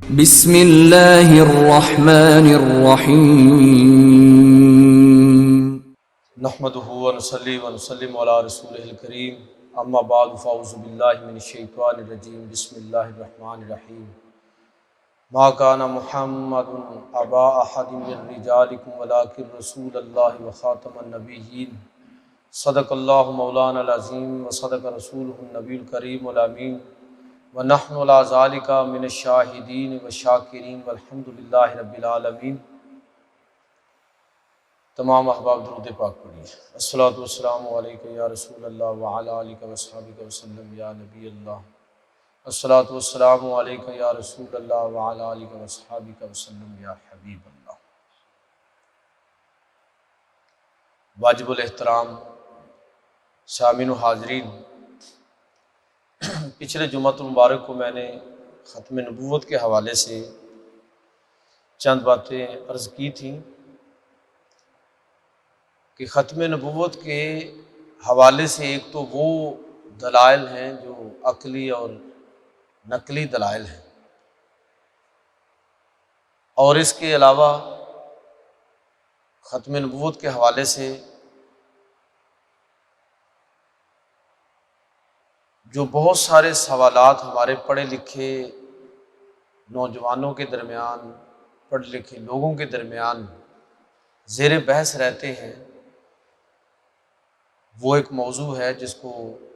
بسم اللہ الرحمن الرحیم نحمده ونصلی ونسلم علی رسولہ الکریم اما بعد فاعوذ باللہ من الشیطان الرجیم بسم اللہ الرحمن الرحیم ما کان محمد ابا احد من رجالکم ولکن رسول اللہ وخاتم النبیین صدق اللہ مولانا العظیم وصدق رسولہ النبی الکریم الامین ونحن علی ذلک من الشاہدین والشاکرین والحمد للہ رب العالمین۔ تمام احباب درود پاک پڑھیے۔ الصلاۃ والسلام علیکہ یا رسول اللہ وعلی آلہ وصحبہ وسلم یا نبی اللہ۔ الصلاۃ والسلام علیکہ یا رسول اللہ وعلی آلہ وصحبہ وسلم یا حبیب اللہ۔ واجب الاحترام سامعین و حاضرین، پچھلے جمعۃ المبارک کو میں نے ختم نبوت کے حوالے سے چند باتیں عرض کی تھیں کہ ختم نبوت کے حوالے سے ایک تو وہ دلائل ہیں جو عقلی اور نقلی دلائل ہیں، اور اس کے علاوہ ختم نبوت کے حوالے سے جو بہت سارے سوالات ہمارے پڑھے لکھے نوجوانوں کے درمیان، پڑھے لکھے لوگوں کے درمیان زیر بحث رہتے ہیں، وہ ایک موضوع ہے جس کو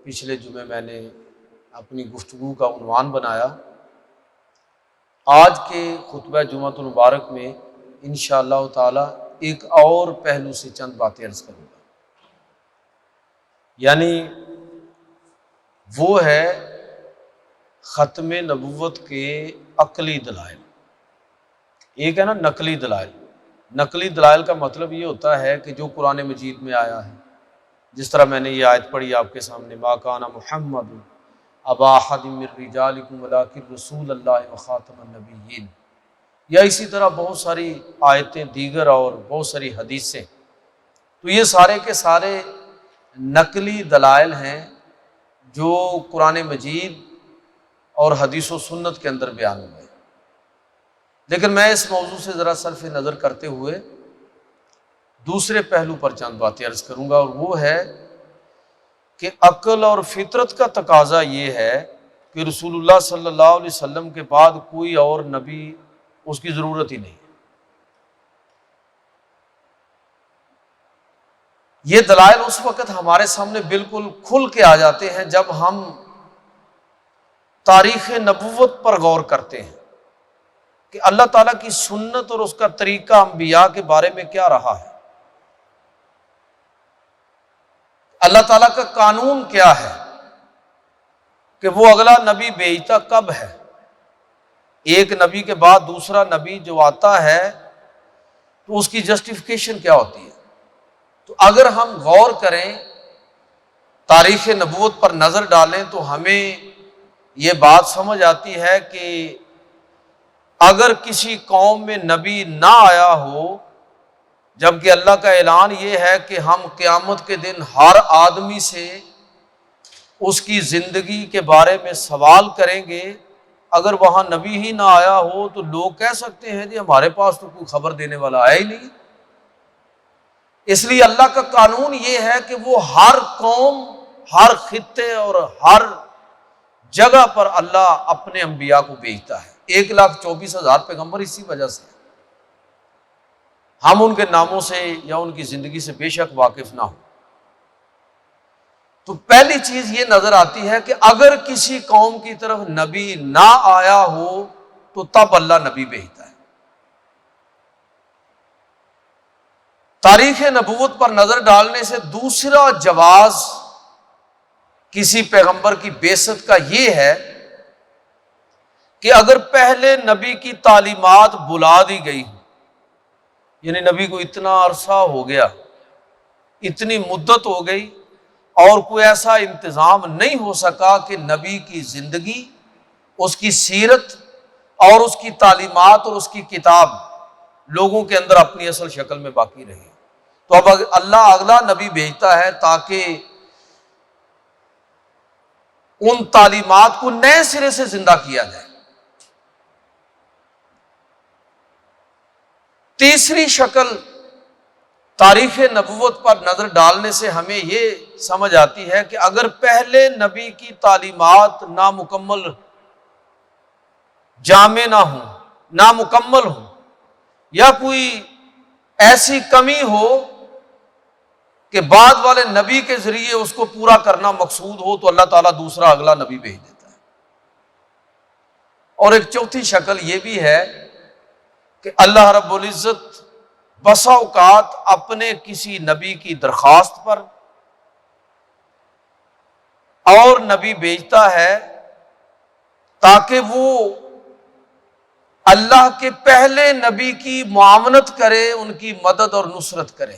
پچھلے جمعے میں نے اپنی گفتگو کا عنوان بنایا۔ آج کے خطبہ جمعۃ المبارک میں انشاءاللہ تعالی ایک اور پہلو سے چند باتیں عرض کروں گا، یعنی وہ ہے ختم نبوت کے عقلی دلائل۔ ایک ہے نا نقلی دلائل۔ نقلی دلائل کا مطلب یہ ہوتا ہے کہ جو قرآن مجید میں آیا ہے، جس طرح میں نے یہ آیت پڑھی آپ کے سامنے، ما کان محمد ابا احد من رجالکم ولکن رسول اللہ وخاتم النبیین، یا اسی طرح بہت ساری آیتیں دیگر اور بہت ساری حدیثیں۔ تو یہ سارے کے سارے نقلی دلائل ہیں جو قرآن مجید اور حدیث و سنت کے اندر بیان ہوئے۔ لیکن میں اس موضوع سے ذرا صرف نظر کرتے ہوئے دوسرے پہلو پر چند باتیں عرض کروں گا، اور وہ ہے کہ عقل اور فطرت کا تقاضا یہ ہے کہ رسول اللہ صلی اللہ علیہ وسلم کے بعد کوئی اور نبی اس کی ضرورت ہی نہیں۔ یہ دلائل اس وقت ہمارے سامنے بالکل کھل کے آ جاتے ہیں جب ہم تاریخ نبوت پر غور کرتے ہیں کہ اللہ تعالیٰ کی سنت اور اس کا طریقہ انبیاء کے بارے میں کیا رہا ہے، اللہ تعالیٰ کا قانون کیا ہے کہ وہ اگلا نبی بھیجتا کب ہے، ایک نبی کے بعد دوسرا نبی جو آتا ہے تو اس کی جسٹیفیکیشن کیا ہوتی ہے۔ تو اگر ہم غور کریں، تاریخ نبوت پر نظر ڈالیں، تو ہمیں یہ بات سمجھ آتی ہے کہ اگر کسی قوم میں نبی نہ آیا ہو، جبکہ اللہ کا اعلان یہ ہے کہ ہم قیامت کے دن ہر آدمی سے اس کی زندگی کے بارے میں سوال کریں گے، اگر وہاں نبی ہی نہ آیا ہو تو لوگ کہہ سکتے ہیں جی ہمارے پاس تو کوئی خبر دینے والا آیا ہی نہیں۔ اس لیے اللہ کا قانون یہ ہے کہ وہ ہر قوم، ہر خطے اور ہر جگہ پر اللہ اپنے انبیاء کو بھیجتا ہے۔ 1,24,000 پیغمبر، اسی وجہ سے ہم ان کے ناموں سے یا ان کی زندگی سے بے شک واقف نہ ہوں۔ تو پہلی چیز یہ نظر آتی ہے کہ اگر کسی قوم کی طرف نبی نہ آیا ہو تو تب اللہ نبی بھیجتا ہے۔ تاریخ نبوت پر نظر ڈالنے سے دوسرا جواز کسی پیغمبر کی بعثت کا یہ ہے کہ اگر پہلے نبی کی تعلیمات بلا دی گئی، یعنی نبی کو اتنا عرصہ ہو گیا، اتنی مدت ہو گئی، اور کوئی ایسا انتظام نہیں ہو سکا کہ نبی کی زندگی، اس کی سیرت اور اس کی تعلیمات اور اس کی کتاب لوگوں کے اندر اپنی اصل شکل میں باقی رہے، تو اب اللہ اگلا نبی بھیجتا ہے تاکہ ان تعلیمات کو نئے سرے سے زندہ کیا جائے۔ تیسری شکل تاریخ نبوت پر نظر ڈالنے سے ہمیں یہ سمجھ آتی ہے کہ اگر پہلے نبی کی تعلیمات نامکمل جامع نہ ہوں، نامکمل ہوں، یا کوئی ایسی کمی ہو کہ بعد والے نبی کے ذریعے اس کو پورا کرنا مقصود ہو، تو اللہ تعالیٰ دوسرا اگلا نبی بھیج دیتا ہے۔ اور ایک چوتھی شکل یہ بھی ہے کہ اللہ رب العزت بسا اوقات اپنے کسی نبی کی درخواست پر اور نبی بھیجتا ہے تاکہ وہ اللہ کے پہلے نبی کی معاونت کرے، ان کی مدد اور نصرت کرے،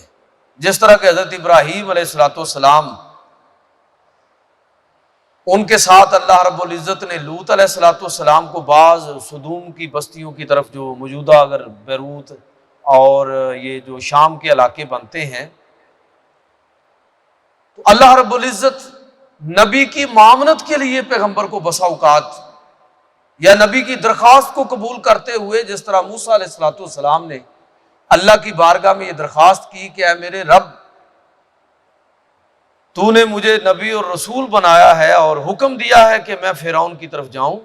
جس طرح کہ حضرت ابراہیم علیہ السلام ان کے ساتھ اللہ رب العزت نے لوط علیہ السلام کو بعض سدوم کی بستیوں کی طرف، جو موجودہ اگر بیروت اور یہ جو شام کے علاقے بنتے ہیں، تو اللہ رب العزت نبی کی معاونت کے لیے پیغمبر کو بسا اوقات یا نبی کی درخواست کو قبول کرتے ہوئے، جس طرح موسیٰ علیہ السلام نے اللہ کی بارگاہ میں یہ درخواست کی کہ اے میرے رب، تو نے مجھے نبی اور رسول بنایا ہے اور حکم دیا ہے کہ میں فرعون کی طرف جاؤں،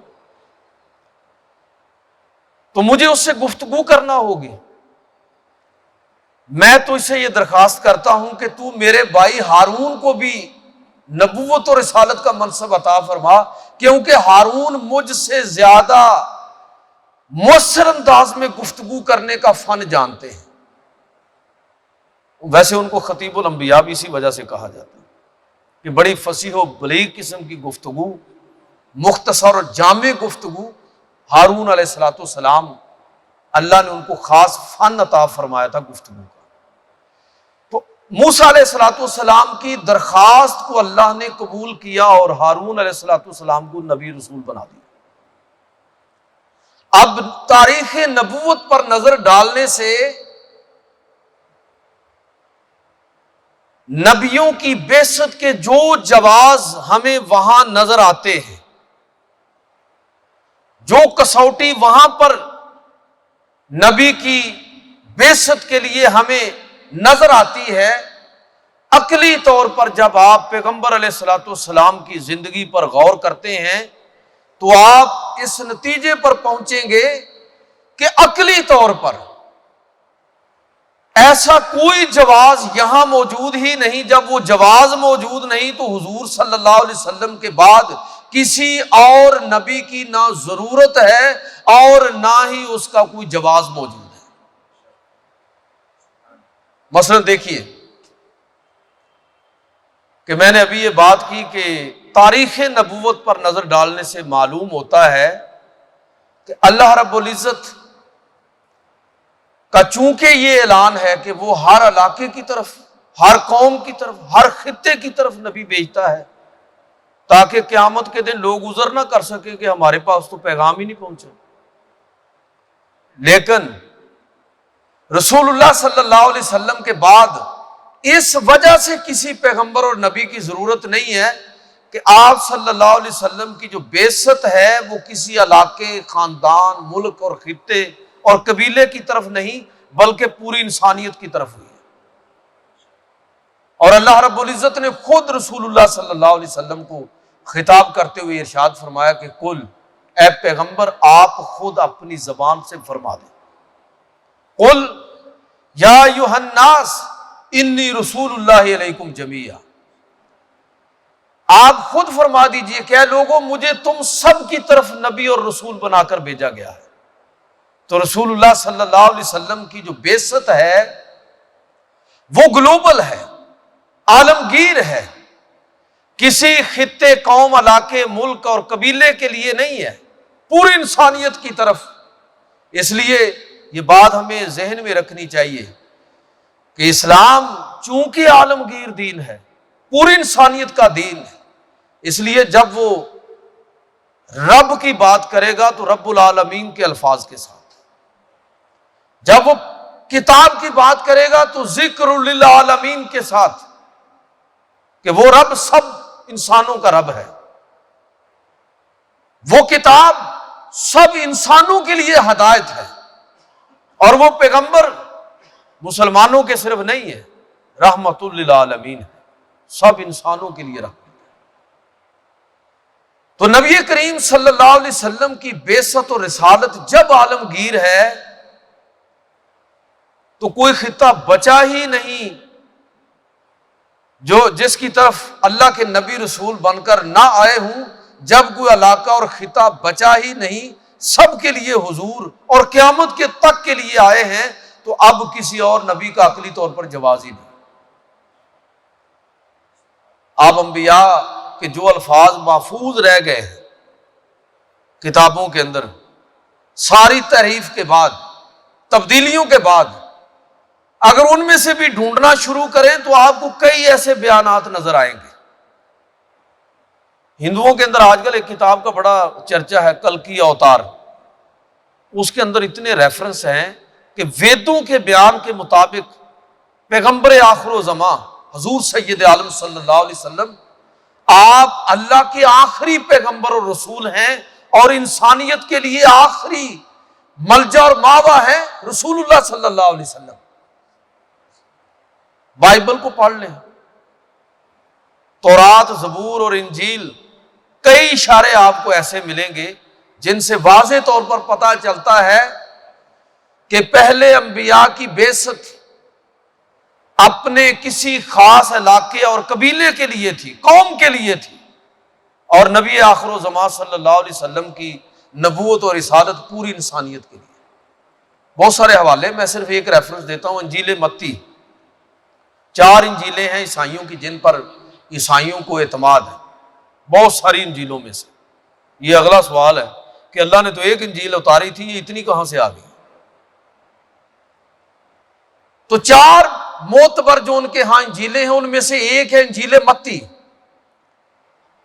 تو مجھے اس سے گفتگو کرنا ہوگی۔ میں تو اسے یہ درخواست کرتا ہوں کہ تو میرے بھائی ہارون کو بھی نبوت اور رسالت کا منصب عطا فرما، کیونکہ ہارون مجھ سے زیادہ مؤثر انداز میں گفتگو کرنے کا فن جانتے ہیں۔ ویسے ان کو خطیب الانبیاء بھی اسی وجہ سے کہا جاتا ہے کہ بڑی فصیح و بلیغ قسم کی گفتگو، مختصر اور جامع گفتگو، ہارون علیہ السلام اللہ نے ان کو خاص فن عطا فرمایا تھا گفتگو کا۔ تو موسیٰ علیہ السلام کی درخواست کو اللہ نے قبول کیا اور ہارون علیہ السلام کو نبی رسول بنا دیا۔ اب تاریخ نبوت پر نظر ڈالنے سے نبیوں کی بعثت کے جو جواز ہمیں وہاں نظر آتے ہیں، جو کسوٹی وہاں پر نبی کی بعثت کے لیے ہمیں نظر آتی ہے، عقلی طور پر جب آپ پیغمبر علیہ السلام کی زندگی پر غور کرتے ہیں تو آپ اس نتیجے پر پہنچیں گے کہ عقلی طور پر ایسا کوئی جواز یہاں موجود ہی نہیں۔ جب وہ جواز موجود نہیں تو حضور صلی اللہ علیہ وسلم کے بعد کسی اور نبی کی نہ ضرورت ہے اور نہ ہی اس کا کوئی جواز موجود ہے۔ مثلا دیکھیے کہ میں نے ابھی یہ بات کی کہ تاریخ نبوت پر نظر ڈالنے سے معلوم ہوتا ہے کہ اللہ رب العزت کا چونکہ یہ اعلان ہے کہ وہ ہر علاقے کی طرف، ہر قوم کی طرف، ہر خطے کی طرف نبی بھیجتا ہے تاکہ قیامت کے دن لوگ عذر نہ کر سکے کہ ہمارے پاس تو پیغام ہی نہیں پہنچا۔ لیکن رسول اللہ صلی اللہ علیہ وسلم کے بعد اس وجہ سے کسی پیغمبر اور نبی کی ضرورت نہیں ہے کہ آپ صلی اللہ علیہ وسلم کی جو بعثت ہے وہ کسی علاقے، خاندان، ملک اور خطے اور قبیلے کی طرف نہیں بلکہ پوری انسانیت کی طرف ہوئی ہے۔ اور اللہ رب العزت نے خود رسول اللہ صلی اللہ علیہ وسلم کو خطاب کرتے ہوئے ارشاد فرمایا کہ قل، اے پیغمبر آپ خود اپنی زبان سے فرما دیں، قل یا ایھا الناس انی رسول اللہ علیکم جمیعا، آپ خود فرما دیجئے کہ اے لوگوں مجھے تم سب کی طرف نبی اور رسول بنا کر بھیجا گیا ہے۔ تو رسول اللہ صلی اللہ علیہ وسلم کی جو بعثت ہے وہ گلوبل ہے، عالمگیر ہے، کسی خطے، قوم، علاقے، ملک اور قبیلے کے لیے نہیں ہے، پوری انسانیت کی طرف۔ اس لیے یہ بات ہمیں ذہن میں رکھنی چاہیے کہ اسلام چونکہ عالمگیر دین ہے، پوری انسانیت کا دین ہے، اس لیے جب وہ رب کی بات کرے گا تو رب العالمین کے الفاظ کے ساتھ، جب وہ کتاب کی بات کرے گا تو ذکر للعالمین کے ساتھ کہ وہ رب سب انسانوں کا رب ہے، وہ کتاب سب انسانوں کے لیے ہدایت ہے، اور وہ پیغمبر مسلمانوں کے صرف نہیں ہے، رحمت للعالمین ہے، سب انسانوں کے لیے رحمت۔ تو نبی کریم صلی اللہ علیہ وسلم کی بعثت اور رسالت جب عالمگیر ہے تو کوئی خطہ بچا ہی نہیں جو جس کی طرف اللہ کے نبی رسول بن کر نہ آئے ہوں۔ جب کوئی علاقہ اور خطہ بچا ہی نہیں، سب کے لیے حضور اور قیامت کے تک کے لیے آئے ہیں، تو اب کسی اور نبی کا عقلی طور پر جواز ہی نہیں۔ آپ انبیاء کہ جو الفاظ محفوظ رہ گئے ہیں کتابوں کے اندر، ساری تحریف کے بعد، تبدیلیوں کے بعد، اگر ان میں سے بھی ڈھونڈنا شروع کریں تو آپ کو کئی ایسے بیانات نظر آئیں گے۔ ہندوؤں کے اندر آج کل ایک کتاب کا بڑا چرچا ہے، کلکی اوتار۔ اس کے اندر اتنے ریفرنس ہیں کہ ویدوں کے بیان کے مطابق پیغمبر آخر و زمان حضور سید عالم صلی اللہ علیہ وسلم آپ اللہ کے آخری پیغمبر اور رسول ہیں، اور انسانیت کے لیے آخری ملجا اور ماوا ہے رسول اللہ صلی اللہ علیہ وسلم۔ بائبل کو پڑھ لیں، تورات، زبور اور انجیل، کئی اشارے آپ کو ایسے ملیں گے جن سے واضح طور پر پتہ چلتا ہے کہ پہلے انبیاء کی بعثت اپنے کسی خاص علاقے اور قبیلے کے لیے تھی، قوم کے لیے تھی، اور نبی آخر و زمان صلی اللہ علیہ وسلم کی نبوت اور رسالت پوری انسانیت کے لیے۔ بہت سارے حوالے، میں صرف ایک ریفرنس دیتا ہوں، انجیل متی۔ 4 انجیلیں ہیں عیسائیوں کی جن پر عیسائیوں کو اعتماد ہے، بہت ساری انجیلوں میں سے۔ یہ اگلا سوال ہے کہ اللہ نے تو ایک انجیل اتاری تھی، یہ اتنی کہاں سے آ گئی؟ تو 4 معتبر جو ان کے ہاں انجیلیں ہیں، ان میں سے ایک ہے انجیل متی۔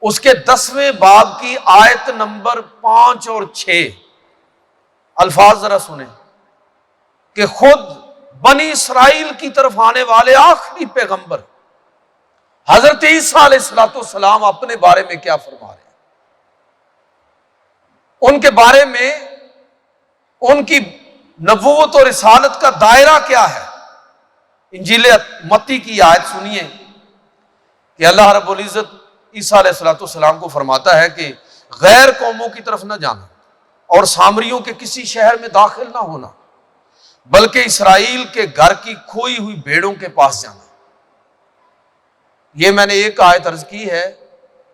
اس کے 10ویں باب کی آیت نمبر 5 اور 6 الفاظ ذرا سنیں کہ خود بنی اسرائیل کی طرف آنے والے آخری پیغمبر حضرت عیسیٰ علیہ السلام اپنے بارے میں کیا فرما رہے ہیں، ان کے بارے میں ان کی نبوت اور رسالت کا دائرہ کیا ہے۔ انجیل متی کی آیت سنیے کہ اللہ رب العزت عیسیٰ علیہ السلام کو فرماتا ہے کہ غیر قوموں کی طرف نہ جانا اور سامریوں کے کسی شہر میں داخل نہ ہونا، بلکہ اسرائیل کے گھر کی کھوئی ہوئی بھیڑوں کے پاس جانا۔ یہ میں نے ایک آیت عرض کی ہے،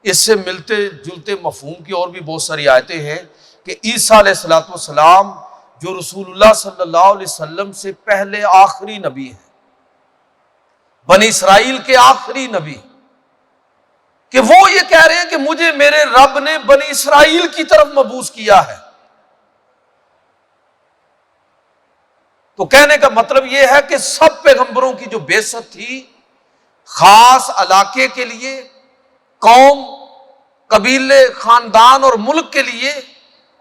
اس سے ملتے جلتے مفہوم کی اور بھی بہت ساری آیتیں ہیں کہ عیسیٰ علیہ السلام جو رسول اللہ صلی اللہ علیہ وسلم سے پہلے آخری نبی ہیں، بنی اسرائیل کے آخری نبی، کہ وہ یہ کہہ رہے ہیں کہ مجھے میرے رب نے بنی اسرائیل کی طرف مبعوث کیا ہے۔ تو کہنے کا مطلب یہ ہے کہ سب پیغمبروں کی جو بعثت تھی خاص علاقے کے لیے، قوم، قبیلے، خاندان اور ملک کے لیے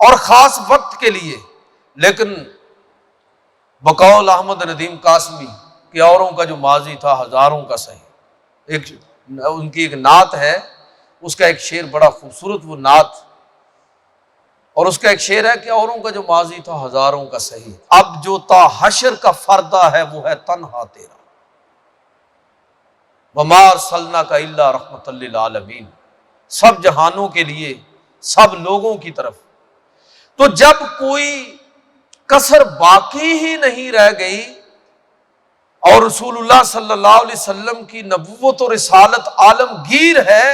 اور خاص وقت کے لیے، لیکن بقول احمد ندیم قاسمی کہ اوروں کا جو ماضی تھا ہزاروں کا صحیح، ان کی ایک نعت ہے، اس کا ایک شعر بڑا خوبصورت وہ نعت، اور اس کا ایک شعر ہے کہ اوروں کا جو ماضی تھا ہزاروں کا صحیح، اب جو تا حشر کا فردہ ہے وہ ہے تنہا تیرا، وَمَا أَرْسَلْنَاكَ إِلَّا رَحْمَةً لِلْعَالَمِينَ، سب جہانوں کے لیے، سب لوگوں کی طرف۔ تو جب کوئی کسر باقی ہی نہیں رہ گئی اور رسول اللہ صلی اللہ علیہ وسلم کی نبوت اور رسالت عالمگیر ہے،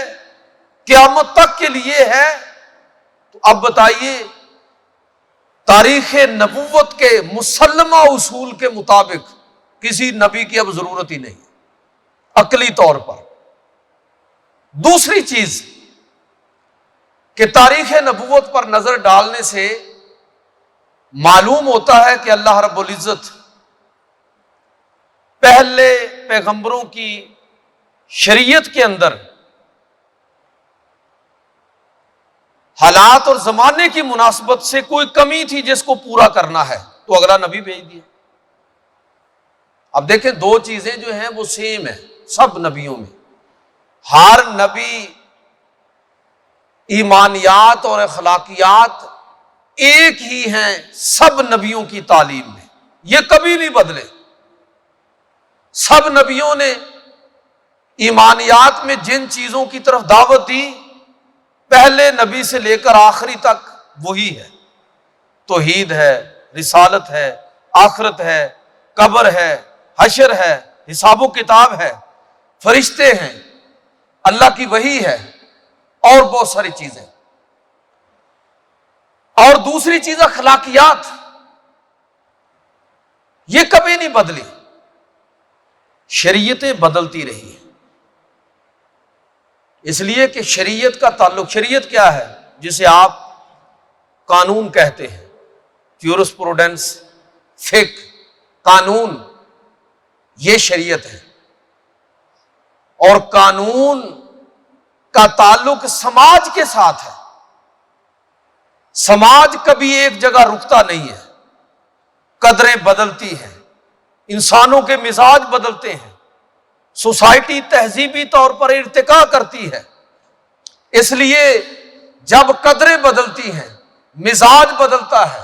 قیامت تک کے لیے ہے، تو اب بتائیے تاریخ نبوت کے مسلمہ اصول کے مطابق کسی نبی کی اب ضرورت ہی نہیں عقلی طور پر۔ دوسری چیز کہ تاریخ نبوت پر نظر ڈالنے سے معلوم ہوتا ہے کہ اللہ رب العزت پہلے پیغمبروں کی شریعت کے اندر حالات اور زمانے کی مناسبت سے کوئی کمی تھی جس کو پورا کرنا ہے، تو اگلا نبی بھیج دیا۔ اب دیکھیں 2 چیزیں جو ہیں وہ سیم ہیں سب نبیوں میں، ہر نبی ایمانیات اور اخلاقیات ایک ہی ہیں سب نبیوں کی تعلیم میں، یہ کبھی نہیں بدلے۔ سب نبیوں نے ایمانیات میں جن چیزوں کی طرف دعوت دی، پہلے نبی سے لے کر آخری تک وہی ہے۔ توحید ہے، رسالت ہے، آخرت ہے، قبر ہے، حشر ہے، حساب و کتاب ہے، فرشتے ہیں، اللہ کی وحی ہے، اور بہت ساری چیزیں۔ اور دوسری چیز اخلاقیات، یہ کبھی نہیں بدلی، شریعتیں بدلتی رہی ہیں۔ اس لیے کہ شریعت کا تعلق، شریعت کیا ہے؟ جسے آپ قانون کہتے ہیں، جورسپروڈنس، فقہ، قانون، یہ شریعت ہے۔ اور قانون کا تعلق سماج کے ساتھ ہے۔ سماج کبھی ایک جگہ رکتا نہیں ہے، قدریں بدلتی ہیں، انسانوں کے مزاج بدلتے ہیں، سوسائٹی تہذیبی طور پر ارتقا کرتی ہے۔ اس لیے جب قدریں بدلتی ہیں، مزاج بدلتا ہے،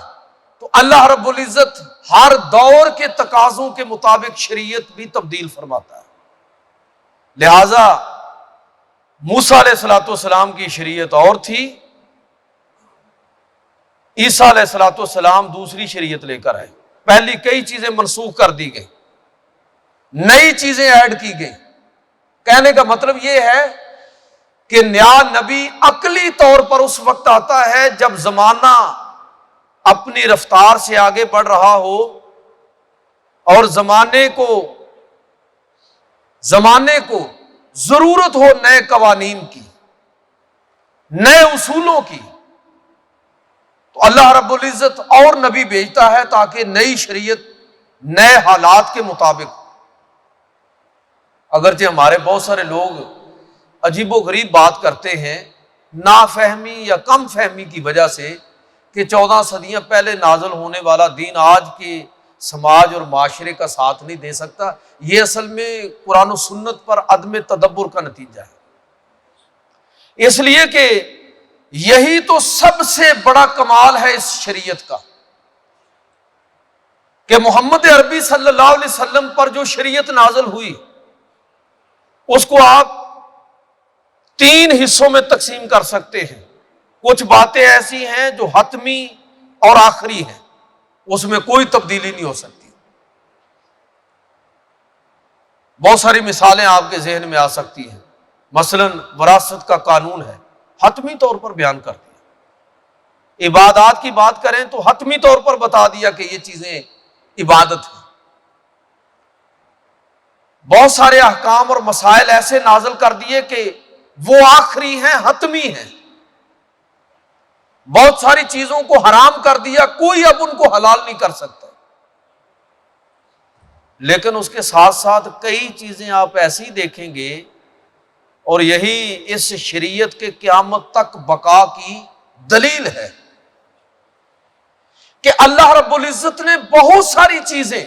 تو اللہ رب العزت ہر دور کے تقاضوں کے مطابق شریعت بھی تبدیل فرماتا ہے۔ لہذا موسیٰ علیہ السلام کی شریعت اور تھی، عیسیٰ علیہ السلام دوسری شریعت لے کر آئے۔ پہلی کئی چیزیں منسوخ کر دی گئی، نئی چیزیں ایڈ کی گئی۔ کہنے کا مطلب یہ ہے کہ نیا نبی عقلی طور پر اس وقت آتا ہے جب زمانہ اپنی رفتار سے آگے بڑھ رہا ہو اور زمانے کو ضرورت ہو نئے قوانین کی، نئے اصولوں کی، تو اللہ رب العزت اور نبی بھیجتا ہے تاکہ نئی شریعت نئے حالات کے مطابق۔ اگرچہ ہمارے بہت سارے لوگ عجیب و غریب بات کرتے ہیں نافہمی یا کم فہمی کی وجہ سے کہ 14 صدیاں پہلے نازل ہونے والا دین آج کے سماج اور معاشرے کا ساتھ نہیں دے سکتا۔ یہ اصل میں قرآن و سنت پر عدم تدبر کا نتیجہ ہے۔ اس لیے کہ یہی تو سب سے بڑا کمال ہے اس شریعت کا کہ محمد عربی صلی اللہ علیہ وسلم پر جو شریعت نازل ہوئی اس کو آپ 3 حصوں میں تقسیم کر سکتے ہیں۔ کچھ باتیں ایسی ہیں جو حتمی اور آخری ہیں، اس میں کوئی تبدیلی نہیں ہو سکتی۔ بہت ساری مثالیں آپ کے ذہن میں آ سکتی ہیں۔ مثلا وراثت کا قانون ہے، حتمی طور پر بیان کر دیا۔ عبادات کی بات کریں تو حتمی طور پر بتا دیا کہ یہ چیزیں عبادت ہیں۔ بہت سارے احکام اور مسائل ایسے نازل کر دیے کہ وہ آخری ہیں، حتمی ہیں۔ بہت ساری چیزوں کو حرام کر دیا، کوئی اب ان کو حلال نہیں کر سکتا۔ لیکن اس کے ساتھ ساتھ کئی چیزیں آپ ایسی دیکھیں گے، اور یہی اس شریعت کے قیامت تک بقا کی دلیل ہے کہ اللہ رب العزت نے بہت ساری چیزیں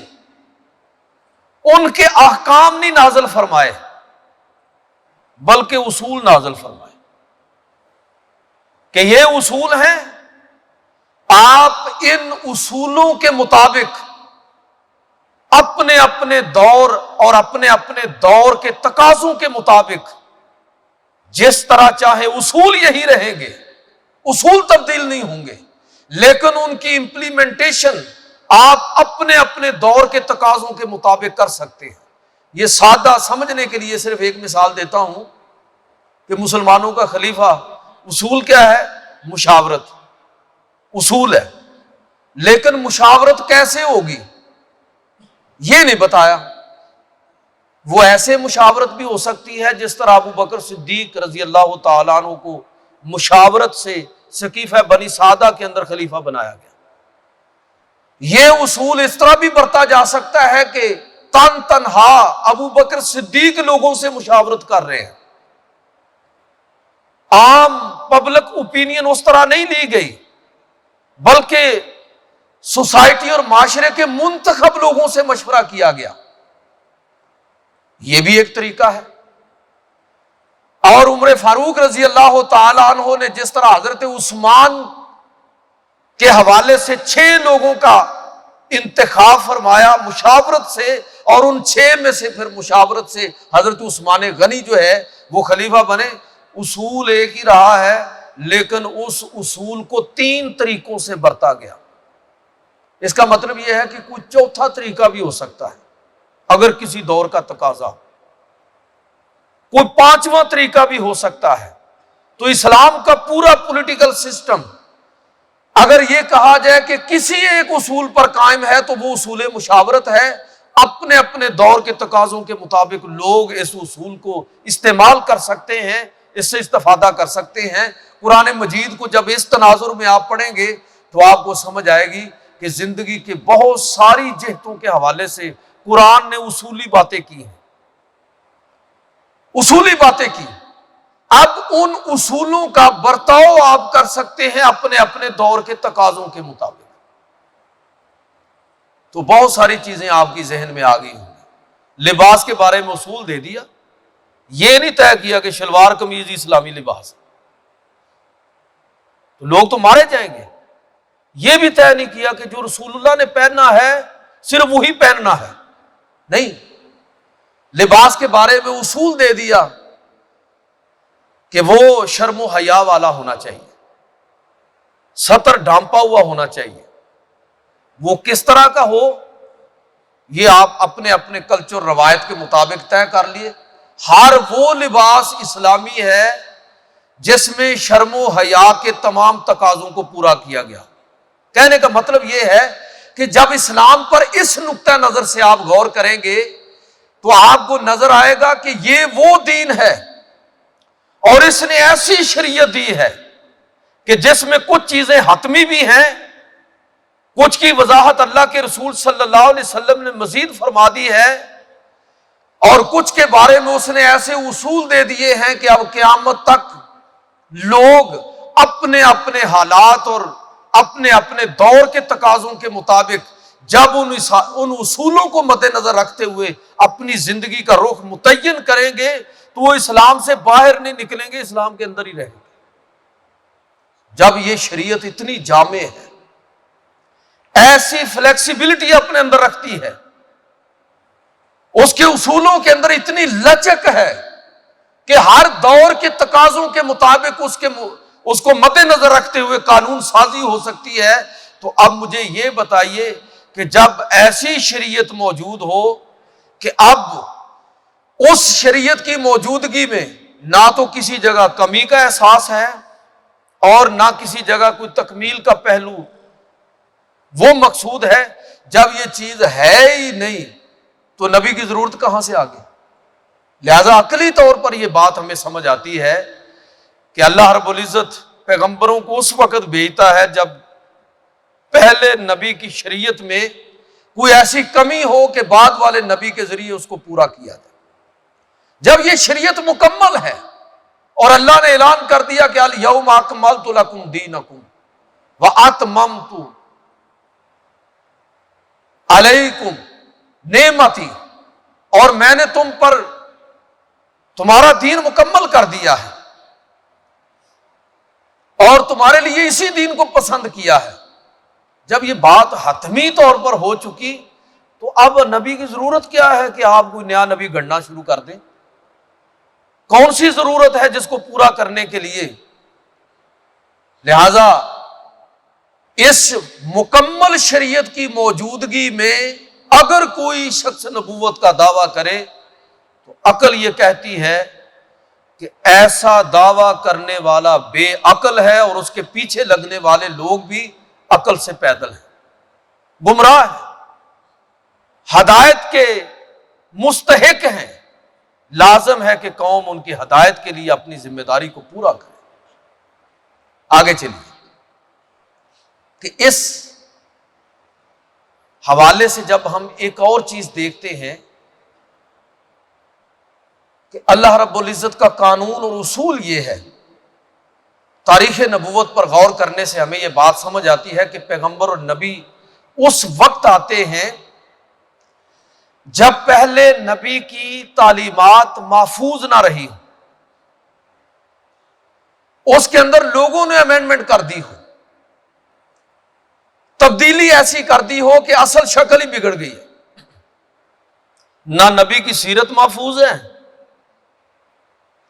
ان کے احکام نہیں نازل فرمائے بلکہ اصول نازل فرمائے کہ یہ اصول ہیں، آپ ان اصولوں کے مطابق اپنے اپنے دور اور اپنے اپنے دور کے تقاضوں کے مطابق جس طرح چاہے، اصول یہی رہیں گے، اصول تبدیل نہیں ہوں گے، لیکن ان کی امپلیمنٹیشن آپ اپنے اپنے دور کے تقاضوں کے مطابق کر سکتے ہیں۔ یہ سادہ سمجھنے کے لیے صرف ایک مثال دیتا ہوں کہ مسلمانوں کا خلیفہ، اصول کیا ہے؟ مشاورت اصول ہے، لیکن مشاورت کیسے ہوگی یہ نہیں بتایا۔ وہ ایسے مشاورت بھی ہو سکتی ہے جس طرح ابو بکر صدیق رضی اللہ تعالیٰ عنہ کو مشاورت سے سقیفہ بنی سعدہ کے اندر خلیفہ بنایا گیا۔ یہ اصول اس طرح بھی برتا جا سکتا ہے کہ تنہا ابو بکر صدیق لوگوں سے مشاورت کر رہے ہیں، عام پبلک اوپینین اس طرح نہیں لی گئی، بلکہ سوسائٹی اور معاشرے کے منتخب لوگوں سے مشورہ کیا گیا۔ یہ بھی ایک طریقہ ہے۔ اور عمر فاروق رضی اللہ تعالی عنہ نے جس طرح حضرت عثمان کے حوالے سے 6 لوگوں کا انتخاب فرمایا مشاورت سے، اور ان 6 میں سے پھر مشاورت سے حضرت عثمان غنی جو ہے وہ خلیفہ بنے۔ اصول ایک ہی رہا ہے، لیکن اس اصول کو 3 طریقوں سے برتا گیا۔ اس کا مطلب یہ ہے کہ کوئی چوتھا طریقہ بھی ہو سکتا ہے اگر کسی دور کا تقاضا، کوئی 5واں طریقہ بھی ہو سکتا ہے۔ تو اسلام کا پورا پولیٹیکل سسٹم اگر یہ کہا جائے کہ کسی ایک اصول پر قائم ہے تو وہ اصول مشاورت ہے۔ اپنے اپنے دور کے تقاضوں کے مطابق لوگ اس اصول کو استعمال کر سکتے ہیں، اس سے استفادہ کر سکتے ہیں۔ قرآن مجید کو جب اس تناظر میں آپ پڑھیں گے تو آپ کو سمجھ آئے گی کہ زندگی کے بہت ساری جہتوں کے حوالے سے قرآن نے اصولی باتیں کی ہیں، اصولی باتیں کی۔ اب ان اصولوں کا برتاؤ آپ کر سکتے ہیں اپنے اپنے دور کے تقاضوں کے مطابق۔ تو بہت ساری چیزیں آپ کی ذہن میں آ گئی ہوں گی۔ لباس کے بارے میں اصول دے دیا، یہ نہیں طے کیا کہ شلوار قمیض اسلامی لباس ہے، تو لوگ تو مارے جائیں گے۔ یہ بھی طے نہیں کیا کہ جو رسول اللہ نے پہننا ہے صرف وہی پہننا ہے، نہیں۔ لباس کے بارے میں اصول دے دیا کہ وہ شرم و حیا والا ہونا چاہیے، سطر ڈھانپا ہوا ہونا چاہیے۔ وہ کس طرح کا ہو یہ آپ اپنے اپنے کلچر روایت کے مطابق طے کر لیے۔ ہر وہ لباس اسلامی ہے جس میں شرم و حیا کے تمام تقاضوں کو پورا کیا گیا۔ کہنے کا مطلب یہ ہے کہ جب اسلام پر اس نقطہ نظر سے آپ غور کریں گے تو آپ کو نظر آئے گا کہ یہ وہ دین ہے اور اس نے ایسی شریعت دی ہے کہ جس میں کچھ چیزیں حتمی بھی ہیں، کچھ کی وضاحت اللہ کے رسول صلی اللہ علیہ وسلم نے مزید فرما دی ہے، اور کچھ کے بارے میں اس نے ایسے اصول دے دیے ہیں کہ اب قیامت تک لوگ اپنے اپنے حالات اور اپنے اپنے دور کے تقاضوں کے مطابق جب ان اصولوں کو مد نظر رکھتے ہوئے اپنی زندگی کا رخ متعین کریں گے تو وہ اسلام سے باہر نہیں نکلیں گے، اسلام کے اندر ہی رہیں گے۔ جب یہ شریعت اتنی جامع ہے، ایسی فلیکسیبلٹی اپنے اندر رکھتی ہے، اس کے اصولوں کے اندر اتنی لچک ہے کہ ہر دور کے تقاضوں کے مطابق اس کو مد نظر رکھتے ہوئے قانون سازی ہو سکتی ہے، تو اب مجھے یہ بتائیے کہ جب ایسی شریعت موجود ہو کہ اب اس شریعت کی موجودگی میں نہ تو کسی جگہ کمی کا احساس ہے اور نہ کسی جگہ کوئی تکمیل کا پہلو وہ مقصود ہے، جب یہ چیز ہے ہی نہیں تو نبی کی ضرورت کہاں سے آ گئی؟ لہذا عقلی طور پر یہ بات ہمیں سمجھ آتی ہے کہ اللہ رب العزت پیغمبروں کو اس وقت بھیجتا ہے جب پہلے نبی کی شریعت میں کوئی ایسی کمی ہو کہ بعد والے نبی کے ذریعے اس کو پورا کیا جائے۔ جب یہ شریعت مکمل ہے اور اللہ نے اعلان کر دیا کہ الیوم اکملت لکم دینکم واتممت علیکم نعمتی، اور میں نے تم پر تمہارا دین مکمل کر دیا ہے اور تمہارے لیے اسی دین کو پسند کیا ہے۔ جب یہ بات حتمی طور پر ہو چکی تو اب نبی کی ضرورت کیا ہے کہ آپ کوئی نیا نبی گھڑنا شروع کر دیں؟ کون سی ضرورت ہے جس کو پورا کرنے کے لیے؟ لہذا اس مکمل شریعت کی موجودگی میں اگر کوئی شخص نبوت کا دعویٰ کرے تو عقل یہ کہتی ہے کہ ایسا دعویٰ کرنے والا بے عقل ہے اور اس کے پیچھے لگنے والے لوگ بھی عقل سے پیدل ہیں، گمراہ ہیں، ہدایت کے مستحق ہیں۔ لازم ہے کہ قوم ان کی ہدایت کے لیے اپنی ذمہ داری کو پورا کرے۔ آگے چلیے کہ اس حوالے سے جب ہم ایک اور چیز دیکھتے ہیں کہ اللہ رب العزت کا قانون اور اصول یہ ہے، تاریخ نبوت پر غور کرنے سے ہمیں یہ بات سمجھ آتی ہے کہ پیغمبر اور نبی اس وقت آتے ہیں جب پہلے نبی کی تعلیمات محفوظ نہ رہی ہو، اس کے اندر لوگوں نے امینڈمنٹ کر دی ہو، تبدیلی ایسی کر دی ہو کہ اصل شکل ہی بگڑ گئی ہے۔ نہ نبی کی سیرت محفوظ ہے،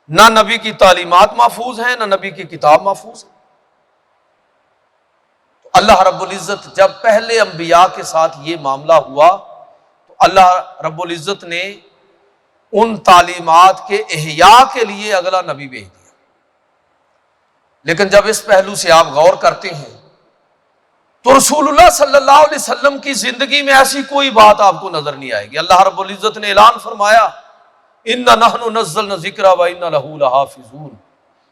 نہ نبی کی تعلیمات محفوظ ہیں، نہ نبی کی کتاب محفوظ ہے۔ تو اللہ رب العزت جب پہلے انبیاء کے ساتھ یہ معاملہ ہوا تو اللہ رب العزت نے ان تعلیمات کے احیاء کے لیے اگلا نبی بھیج دیا۔ لیکن جب اس پہلو سے آپ غور کرتے ہیں تو رسول اللہ صلی اللہ علیہ وسلم کی زندگی میں ایسی کوئی بات آپ کو نظر نہیں آئے گی۔ اللہ رب العزت نے اعلان فرمایا اِنَّا نَحْنُ نَزَّلْنَا الذِّكْرَ وَإِنَّا لَهُ لَحَافِظُونَ،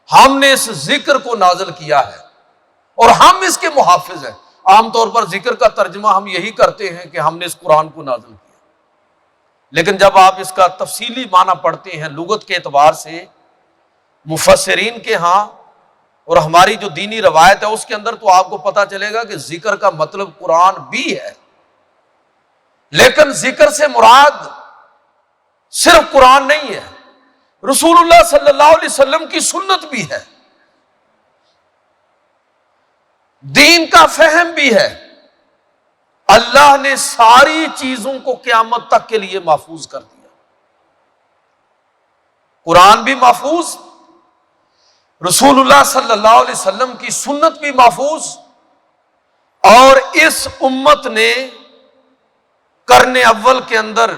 ہم نے اس ذکر کو نازل کیا ہے اور ہم اس کے محافظ ہیں۔ عام طور پر ذکر کا ترجمہ ہم یہی کرتے ہیں کہ ہم نے اس قرآن کو نازل کیا، لیکن جب آپ اس کا تفصیلی معنی پڑھتے ہیں لغت کے اعتبار سے مفسرین کے ہاں اور ہماری جو دینی روایت ہے اس کے اندر، تو آپ کو پتا چلے گا کہ ذکر کا مطلب قرآن بھی ہے، لیکن ذکر سے مراد صرف قرآن نہیں ہے، رسول اللہ صلی اللہ علیہ وسلم کی سنت بھی ہے، دین کا فہم بھی ہے۔ اللہ نے ساری چیزوں کو قیامت تک کے لیے محفوظ کر دیا، قرآن بھی محفوظ، رسول اللہ صلی اللہ علیہ وسلم کی سنت بھی محفوظ، اور اس امت نے قرن اول کے اندر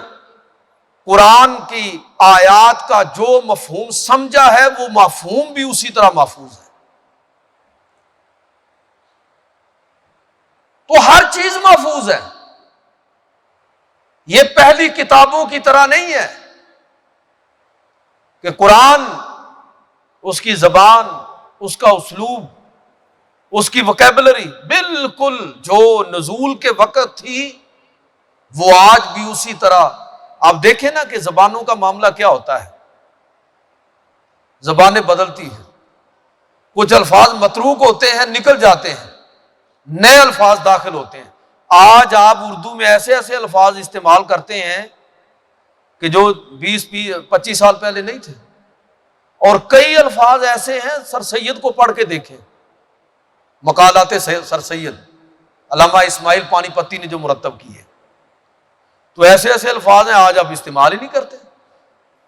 قرآن کی آیات کا جو مفہوم سمجھا ہے وہ مفہوم بھی اسی طرح محفوظ ہے۔ تو ہر چیز محفوظ ہے، یہ پہلی کتابوں کی طرح نہیں ہے کہ قرآن، اس کی زبان، اس کا اسلوب، اس کی وکیبلری بالکل جو نزول کے وقت تھی وہ آج بھی اسی طرح۔ آپ دیکھیں نا کہ زبانوں کا معاملہ کیا ہوتا ہے، زبانیں بدلتی ہیں، کچھ الفاظ متروک ہوتے ہیں نکل جاتے ہیں، نئے الفاظ داخل ہوتے ہیں۔ آج آپ اردو میں ایسے ایسے الفاظ استعمال کرتے ہیں کہ جو 20-25 سال پہلے نہیں تھے، اور کئی الفاظ ایسے ہیں، سر سید کو پڑھ کے دیکھیں، مقالات سر سید علامہ اسماعیل پانی پتی نے جو مرتب کی ہے، تو ایسے ایسے الفاظ ہیں آج آپ استعمال ہی نہیں کرتے۔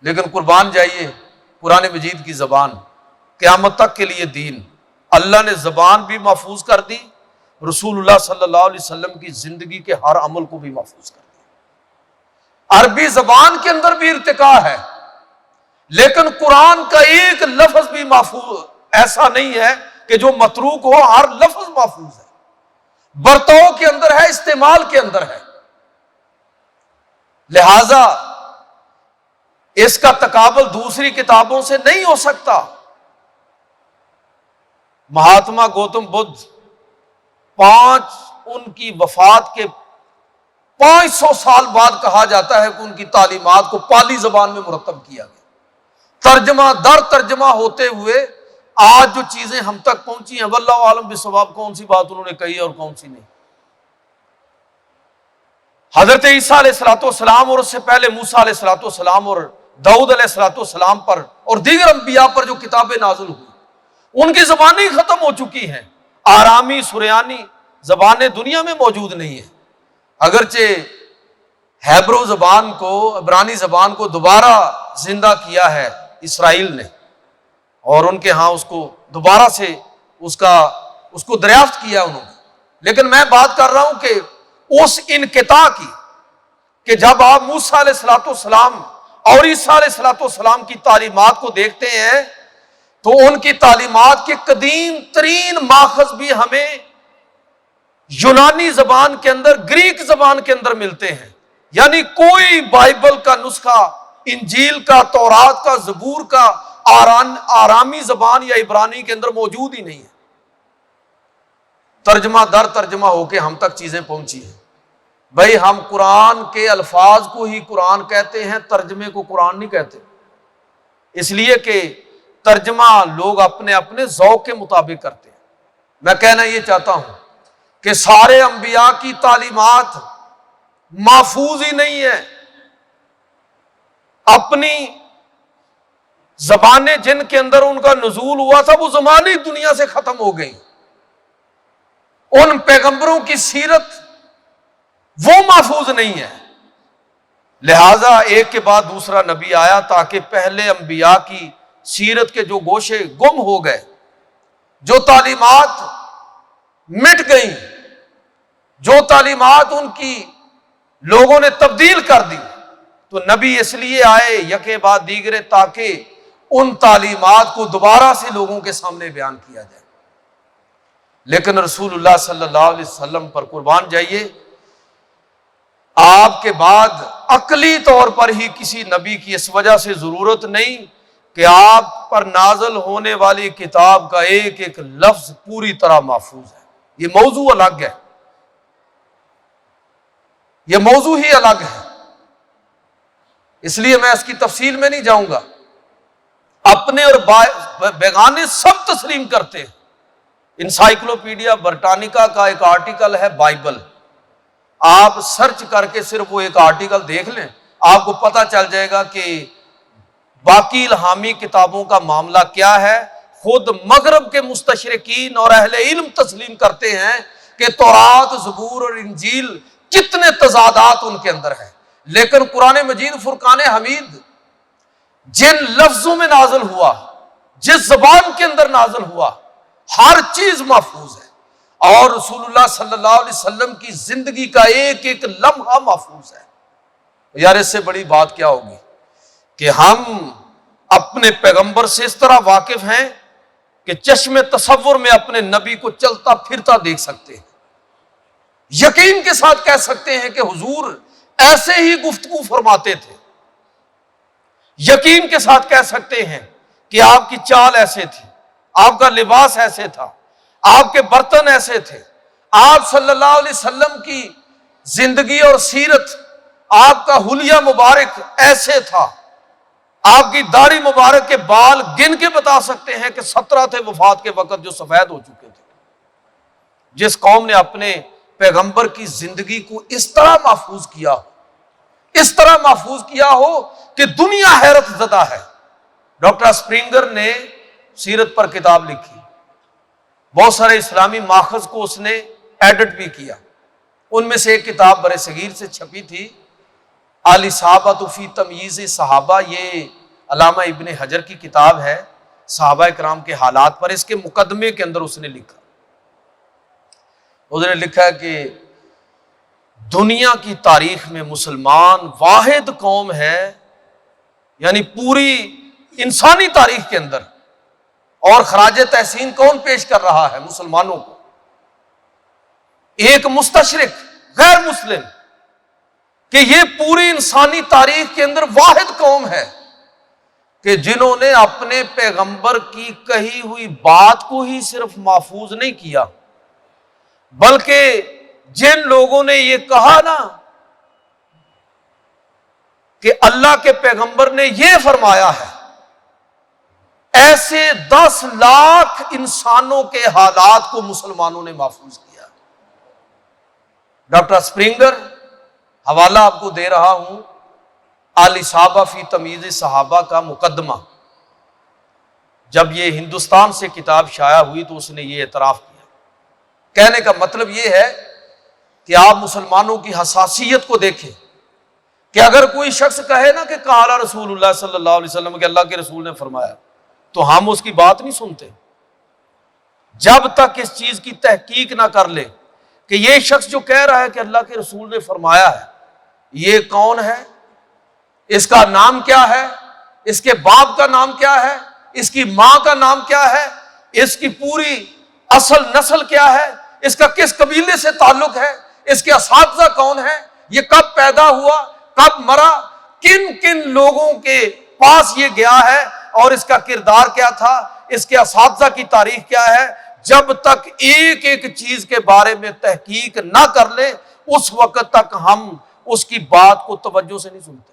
لیکن قربان جائیے قرآن مجید کی زبان قیامت تک کے لیے دین، اللہ نے زبان بھی محفوظ کر دی، رسول اللہ صلی اللہ علیہ وسلم کی زندگی کے ہر عمل کو بھی محفوظ کر دیا۔ عربی زبان کے اندر بھی ارتقاء ہے، لیکن قرآن کا ایک لفظ بھی محفوظ ایسا نہیں ہے کہ جو متروک ہو، ہر لفظ محفوظ ہے، برتاؤ کے اندر ہے، استعمال کے اندر ہے، لہذا اس کا تقابل دوسری کتابوں سے نہیں ہو سکتا۔ مہاتما گوتم بدھ ان کی وفات کے 500 سال بعد کہا جاتا ہے کہ ان کی تعلیمات کو پالی زبان میں مرتب کیا گیا، ترجمہ در ترجمہ ہوتے ہوئے آج جو چیزیں ہم تک پہنچی ہیں، واللہ عالم بالصواب کون سی بات انہوں نے کہی اور کون سی نہیں۔ حضرت عیسیٰ علیہ السلام اور اس سے پہلے موسیٰ علیہ السلام اور داؤد علیہ السلام پر اور دیگر انبیاء پر جو کتابیں نازل ہوئی، ان کی زبانیں ختم ہو چکی ہیں، آرامی سریانی زبانیں دنیا میں موجود نہیں ہیں۔ اگرچہ ہیبرو زبان کو، عبرانی زبان کو دوبارہ زندہ کیا ہے اسرائیل نے، اور ان کے ہاں اس کو دوبارہ سے اس کو دریافت کیا انہوں نے، لیکن میں بات کر رہا ہوں کہ اس انقطاع کی، کہ جب آپ موسیٰ علیہ السلام اور عیسیٰ علیہ السلام کی تعلیمات کو دیکھتے ہیں تو ان کی تعلیمات کے قدیم ترین ماخذ بھی ہمیں یونانی زبان کے اندر، گریک زبان کے اندر ملتے ہیں، یعنی کوئی بائبل کا نسخہ، انجیل کا، تورات کا، زبور کا آرامی زبان یا عبرانی کے اندر موجود ہی نہیں ہے۔ ترجمہ در ترجمہ ہو کے ہم تک چیزیں پہنچی ہیں۔ بھائی ہم قرآن کے الفاظ کو ہی قرآن کہتے ہیں، ترجمے کو قرآن نہیں کہتے، اس لیے کہ ترجمہ لوگ اپنے اپنے ذوق کے مطابق کرتے ہیں۔ میں کہنا یہ چاہتا ہوں کہ سارے انبیاء کی تعلیمات محفوظ ہی نہیں ہے، اپنی زبانیں جن کے اندر ان کا نزول ہوا تھا وہ زمانے دنیا سے ختم ہو گئی، ان پیغمبروں کی سیرت وہ محفوظ نہیں ہے۔ لہذا ایک کے بعد دوسرا نبی آیا تاکہ پہلے انبیاء کی سیرت کے جو گوشے گم ہو گئے، جو تعلیمات مٹ گئیں، جو تعلیمات ان کی لوگوں نے تبدیل کر دی، تو نبی اس لیے آئے یکے بعد دیگرے تاکہ ان تعلیمات کو دوبارہ سے لوگوں کے سامنے بیان کیا جائے۔ لیکن رسول اللہ صلی اللہ علیہ وسلم پر قربان جائیے، آپ کے بعد عقلی طور پر ہی کسی نبی کی اس وجہ سے ضرورت نہیں کہ آپ پر نازل ہونے والی کتاب کا ایک ایک لفظ پوری طرح محفوظ ہے۔ یہ موضوع الگ ہے، یہ موضوع ہی الگ ہے، اس لیے میں اس کی تفصیل میں نہیں جاؤں گا۔ اپنے اور بیگانے سب تسلیم کرتے ہیں۔ انسائکلوپیڈیا برٹانیکا کا ایک آرٹیکل ہے بائبل، آپ سرچ کر کے صرف وہ ایک آرٹیکل دیکھ لیں، آپ کو پتہ چل جائے گا کہ باقی الہامی کتابوں کا معاملہ کیا ہے۔ خود مغرب کے مستشرقین اور اہل علم تسلیم کرتے ہیں کہ تورات، زبور اور انجیل کتنے تضادات ان کے اندر ہیں، لیکن قرآن مجید فرقان حمید جن لفظوں میں نازل ہوا، جس زبان کے اندر نازل ہوا، ہر چیز محفوظ ہے، اور رسول اللہ صلی اللہ علیہ وسلم کی زندگی کا ایک ایک لمحہ محفوظ ہے۔ یار اس سے بڑی بات کیا ہوگی کہ ہم اپنے پیغمبر سے اس طرح واقف ہیں کہ چشم تصور میں اپنے نبی کو چلتا پھرتا دیکھ سکتے ہیں، یقین کے ساتھ کہہ سکتے ہیں کہ حضور ایسے ہی گفتگو فرماتے تھے، یقین کے ساتھ کہہ سکتے ہیں کہ آپ کی چال ایسے تھی، آپ کا لباس ایسے تھا، آپ کے برتن ایسے تھے، آپ صلی اللہ علیہ وسلم کی زندگی اور سیرت، آپ کا حلیہ مبارک ایسے تھا، آپ کی داڑھی مبارک کے بال گن کے بتا سکتے ہیں کہ 17 تھے وفات کے وقت جو سفید ہو چکے تھے۔ جس قوم نے اپنے پیغمبر کی زندگی کو اس طرح محفوظ کیا ہو، اس طرح محفوظ کیا ہو کہ دنیا حیرت زدہ ہے۔ ڈاکٹر اسپرنگر نے سیرت پر کتاب لکھی، بہت سارے اسلامی ماخذ کو اس نے ایڈٹ بھی کیا، ان میں سے ایک کتاب برِ صغیر سے چھپی تھی، الاصابۃ فی تمییز صحابہ، یہ علامہ ابن حجر کی کتاب ہے صحابہ کرام کے حالات پر۔ اس کے مقدمے کے اندر اس نے لکھا ہے کہ دنیا کی تاریخ میں مسلمان واحد قوم ہے، یعنی پوری انسانی تاریخ کے اندر، اور خراج تحسین کون پیش کر رہا ہے؟ مسلمانوں کو۔ ایک مستشرق غیر مسلم کہ یہ پوری انسانی تاریخ کے اندر واحد قوم ہے کہ جنہوں نے اپنے پیغمبر کی کہی ہوئی بات کو ہی صرف محفوظ نہیں کیا، بلکہ جن لوگوں نے یہ کہا نا کہ اللہ کے پیغمبر نے یہ فرمایا ہے، ایسے 10 لاکھ انسانوں کے حالات کو مسلمانوں نے محفوظ کیا۔ ڈاکٹر اسپرنگر، حوالہ آپ کو دے رہا ہوں، الاصابہ فی تمییز صحابہ کا مقدمہ۔ جب یہ ہندوستان سے کتاب شائع ہوئی تو اس نے یہ اعتراف کیا۔ کہنے کا مطلب یہ ہے کہ آپ مسلمانوں کی حساسیت کو دیکھیں کہ اگر کوئی شخص کہے نا کہ قال رسول اللہ صلی اللہ علیہ وسلم، کہ اللہ کے رسول نے فرمایا، تو ہم اس کی بات نہیں سنتے جب تک اس چیز کی تحقیق نہ کر لے کہ یہ شخص جو کہہ رہا ہے کہ اللہ کے رسول نے فرمایا ہے، یہ کون ہے، اس کا نام کیا ہے، اس کے باپ کا نام کیا ہے، اس کی ماں کا نام کیا ہے، اس کی پوری اصل نسل کیا ہے، اس کا کس قبیلے سے تعلق ہے، اس کے اساتذہ کون ہیں، یہ کب پیدا ہوا، کب مرا، کن کن لوگوں کے پاس یہ گیا ہے، اور اس کا کردار کیا تھا، اس کے اساتذہ کی تاریخ کیا ہے۔ جب تک ایک ایک چیز کے بارے میں تحقیق نہ کر لیں اس وقت تک ہم اس کی بات کو توجہ سے نہیں سنتے۔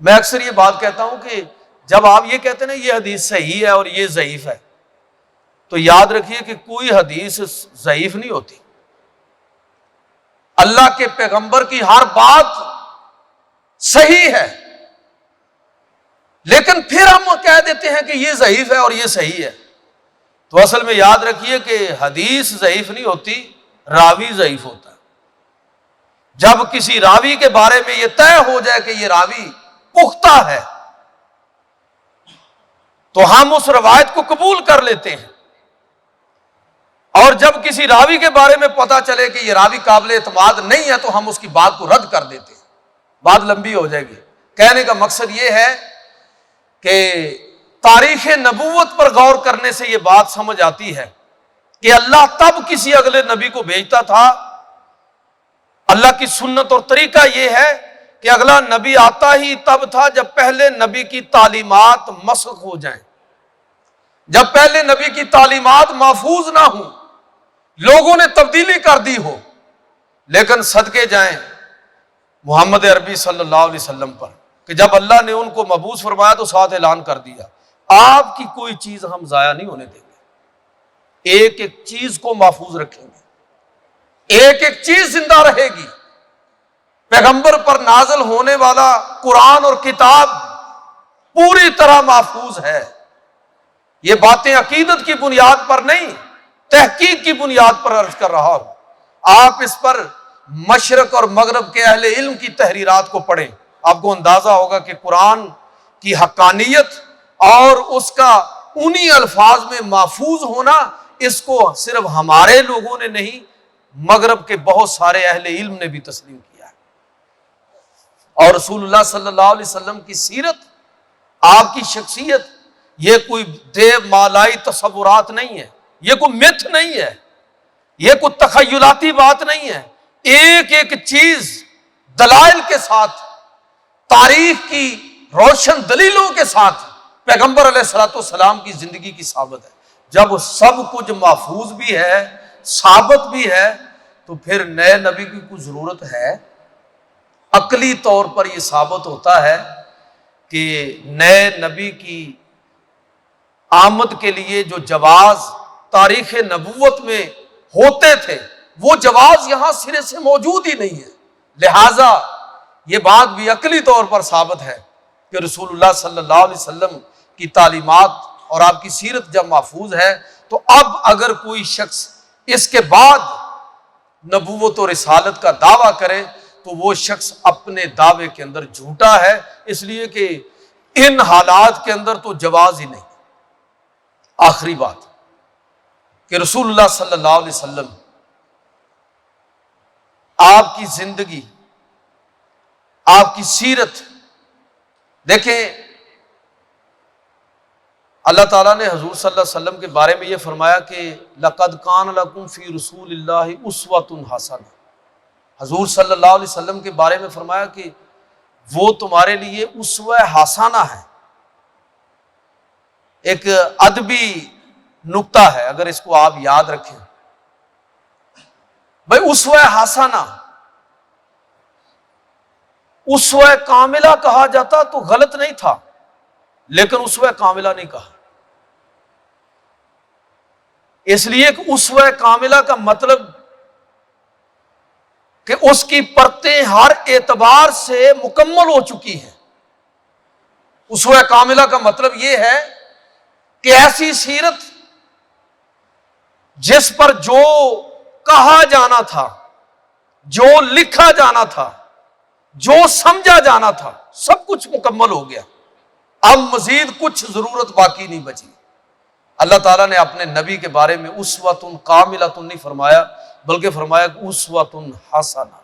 میں اکثر یہ بات کہتا ہوں کہ جب آپ یہ کہتے ہیں نا یہ حدیث صحیح ہے اور یہ ضعیف ہے، تو یاد رکھیے کہ کوئی حدیث ضعیف نہیں ہوتی۔ اللہ کے پیغمبر کی ہر بات صحیح ہے، لیکن پھر ہم کہہ دیتے ہیں کہ یہ ضعیف ہے اور یہ صحیح ہے۔ تو اصل میں یاد رکھیے کہ حدیث ضعیف نہیں ہوتی، راوی ضعیف ہوتا ہے۔ جب کسی راوی کے بارے میں یہ طے ہو جائے کہ یہ راوی پختہ ہے تو ہم اس روایت کو قبول کر لیتے ہیں، اور جب کسی راوی کے بارے میں پتا چلے کہ یہ راوی قابل اعتماد نہیں ہے تو ہم اس کی بات کو رد کر دیتے ہیں۔ بات لمبی ہو جائے گی، کہنے کا مقصد یہ ہے کہ تاریخ نبوت پر غور کرنے سے یہ بات سمجھ آتی ہے کہ اللہ تب کسی اگلے نبی کو بھیجتا تھا۔ اللہ کی سنت اور طریقہ یہ ہے کہ اگلا نبی آتا ہی تب تھا جب پہلے نبی کی تعلیمات مسخ ہو جائیں، جب پہلے نبی کی تعلیمات محفوظ نہ ہوں، لوگوں نے تبدیلی کر دی ہو۔ لیکن صدقے جائیں محمد عربی صلی اللہ علیہ وسلم پر کہ جب اللہ نے ان کو مبعوث فرمایا تو ساتھ اعلان کر دیا آپ کی کوئی چیز ہم ضائع نہیں ہونے دیں گے، ایک ایک چیز کو محفوظ رکھیں گے، ایک ایک چیز زندہ رہے گی۔ پیغمبر پر نازل ہونے والا قرآن اور کتاب پوری طرح محفوظ ہے۔ یہ باتیں عقیدت کی بنیاد پر نہیں، تحقیق کی بنیاد پر عرض کر رہا ہوں۔ آپ اس پر مشرق اور مغرب کے اہل علم کی تحریرات کو پڑھیں، آپ کو اندازہ ہوگا کہ قرآن کی حقانیت اور اس کا انہی الفاظ میں محفوظ ہونا، اس کو صرف ہمارے لوگوں نے نہیں، مغرب کے بہت سارے اہل علم نے بھی تسلیم کیا ہے۔ اور رسول اللہ صلی اللہ علیہ وسلم کی سیرت، آپ کی شخصیت، یہ کوئی دیو مالائی تصورات نہیں ہے، یہ کوئی متھ نہیں ہے، یہ کوئی تخیلاتی بات نہیں ہے۔ ایک ایک چیز دلائل کے ساتھ، تاریخ کی روشن دلیلوں کے ساتھ پیغمبر علیہ الصلوۃ والسلام کی زندگی کی ثابت ہے۔ جب سب کچھ محفوظ بھی ہے، ثابت بھی ہے، تو پھر نئے نبی کی کوئی ضرورت ہے؟ عقلی طور پر یہ ثابت ہوتا ہے کہ نئے نبی کی آمد کے لیے جو جواز تاریخ نبوت میں ہوتے تھے وہ جواز یہاں سرے سے موجود ہی نہیں ہے۔ لہٰذا یہ بات بھی عقلی طور پر ثابت ہے کہ رسول اللہ صلی اللہ علیہ وسلم کی تعلیمات اور آپ کی سیرت جب محفوظ ہے تو اب اگر کوئی شخص اس کے بعد نبوت اور رسالت کا دعویٰ کرے تو وہ شخص اپنے دعوے کے اندر جھوٹا ہے، اس لیے کہ ان حالات کے اندر تو جواز ہی نہیں۔ آخری بات کہ رسول اللہ صلی اللہ علیہ وسلم، آپ کی زندگی، آپ کی سیرت دیکھیں، اللہ تعالیٰ نے حضور صلی اللہ علیہ وسلم کے بارے میں یہ فرمایا کہ لَقَدْ كَانَ لَكُمْ فِي رَسُولِ اللَّهِ أُسْوَةٌ حَسَنَةٌ۔ حضور صلی اللہ علیہ وسلم کے بارے میں فرمایا کہ وہ تمہارے لیے اسوہ حسنہ ہے۔ ایک ادبی نکتہ ہے، اگر اس کو آپ یاد رکھیں، بھائی اسوہ حسنہ، اسوہ کاملہ کہا جاتا تو غلط نہیں تھا، لیکن اسوہ کاملہ نہیں کہا، اس لیے کہ اسوہ کاملہ کا مطلب کہ اس کی پرتیں ہر اعتبار سے مکمل ہو چکی ہیں۔ اسوہ کاملہ کا مطلب یہ ہے کہ ایسی سیرت جس پر جو کہا جانا تھا، جو لکھا جانا تھا، جو سمجھا جانا تھا، سب کچھ مکمل ہو گیا، اب مزید کچھ ضرورت باقی نہیں بچی۔ اللہ تعالیٰ نے اپنے نبی کے بارے میں اسوۃ کاملۃ نہیں فرمایا، بلکہ فرمایا کہ اسوۃ حسنہ۔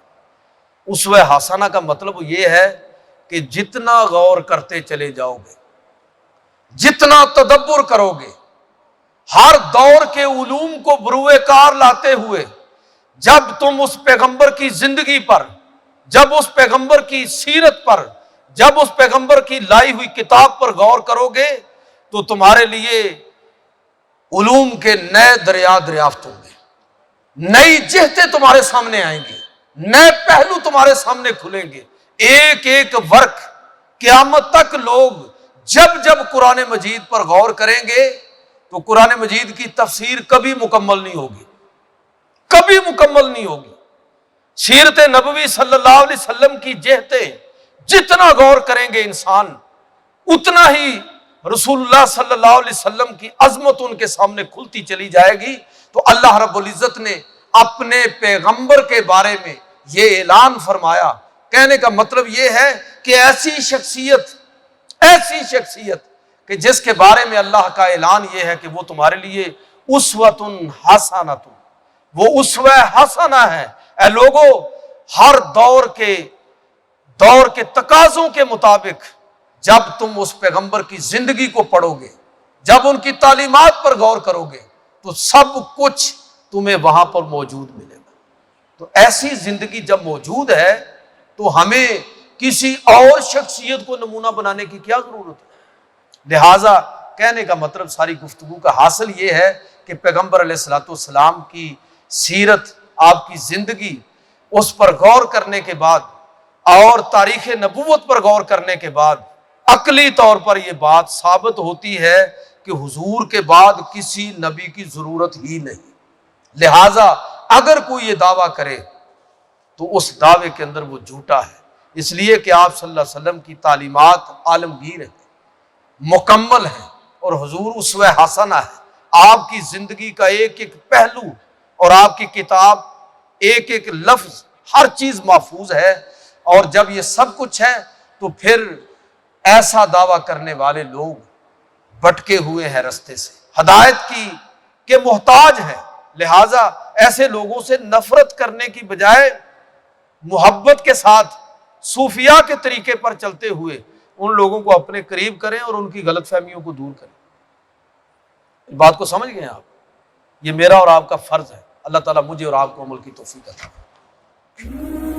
اسوہ حسنہ کا مطلب یہ ہے کہ جتنا غور کرتے چلے جاؤ گے، جتنا تدبر کرو گے، ہر دور کے علوم کو بروئے کار لاتے ہوئے، جب تم اس پیغمبر کی زندگی پر، جب اس پیغمبر کی سیرت پر، جب اس پیغمبر کی لائی ہوئی کتاب پر غور کرو گے تو تمہارے لیے علوم کے نئے دریا دریافت ہوں گے، نئی جہتیں تمہارے سامنے آئیں گی، نئے پہلو تمہارے سامنے کھلیں گے۔ ایک ایک ورق قیامت تک لوگ جب جب قرآن مجید پر غور کریں گے تو قرآن مجید کی تفسیر کبھی مکمل نہیں ہوگی، کبھی مکمل نہیں ہوگی۔ سیرت نبوی صلی اللہ علیہ وسلم کی جہتیں جتنا غور کریں گے انسان، اتنا ہی رسول اللہ صلی اللہ علیہ وسلم کی عظمت ان کے سامنے کھلتی چلی جائے گی۔ تو اللہ رب العزت نے اپنے پیغمبر کے بارے میں یہ اعلان فرمایا۔ کہنے کا مطلب یہ ہے کہ ایسی شخصیت کہ جس کے بارے میں اللہ کا اعلان یہ ہے کہ وہ تمہارے لیے اسوۃ حسنہ، وہ اسوہ حسنہ ہے۔ اے لوگو، ہر دور کے تقاضوں کے مطابق جب تم اس پیغمبر کی زندگی کو پڑھو گے، جب ان کی تعلیمات پر غور کرو گے، تو سب کچھ تمہیں وہاں پر موجود ملے گا۔ تو ایسی زندگی جب موجود ہے تو ہمیں کسی اور شخصیت کو نمونہ بنانے کی کیا ضرورت ہے؟ لہٰذا کہنے کا مطلب ساری گفتگو کا حاصل یہ ہے کہ پیغمبر علیہ الصلوۃ والسلام کی سیرت، آپ کی زندگی، اس پر غور کرنے کے بعد اور تاریخ نبوت پر غور کرنے کے بعد عقلی طور پر یہ بات ثابت ہوتی ہے کہ حضور کے بعد کسی نبی کی ضرورت ہی نہیں۔ لہٰذا اگر کوئی یہ دعویٰ کرے تو اس دعوے کے اندر وہ جھوٹا ہے، اس لیے کہ آپ صلی اللہ علیہ وسلم کی تعلیمات عالمگیر ہیں، مکمل ہیں، اور حضور اسوہ حسنہ ہے۔ آپ کی زندگی کا ایک ایک پہلو اور آپ کی کتاب ایک ایک لفظ، ہر چیز محفوظ ہے۔ اور جب یہ سب کچھ ہے تو پھر ایسا دعویٰ کرنے والے لوگ بھٹکے ہوئے ہیں رستے سے، ہدایت کے محتاج ہیں۔ لہٰذا ایسے لوگوں سے نفرت کرنے کی بجائے محبت کے ساتھ صوفیاء کے طریقے پر چلتے ہوئے ان لوگوں کو اپنے قریب کریں اور ان کی غلط فہمیوں کو دور کریں۔ اس بات کو سمجھ گئے آپ؟ یہ میرا اور آپ کا فرض ہے۔ اللہ تعالیٰ مجھے اور آپ کو عمل کی توفیق عطا فرمائے۔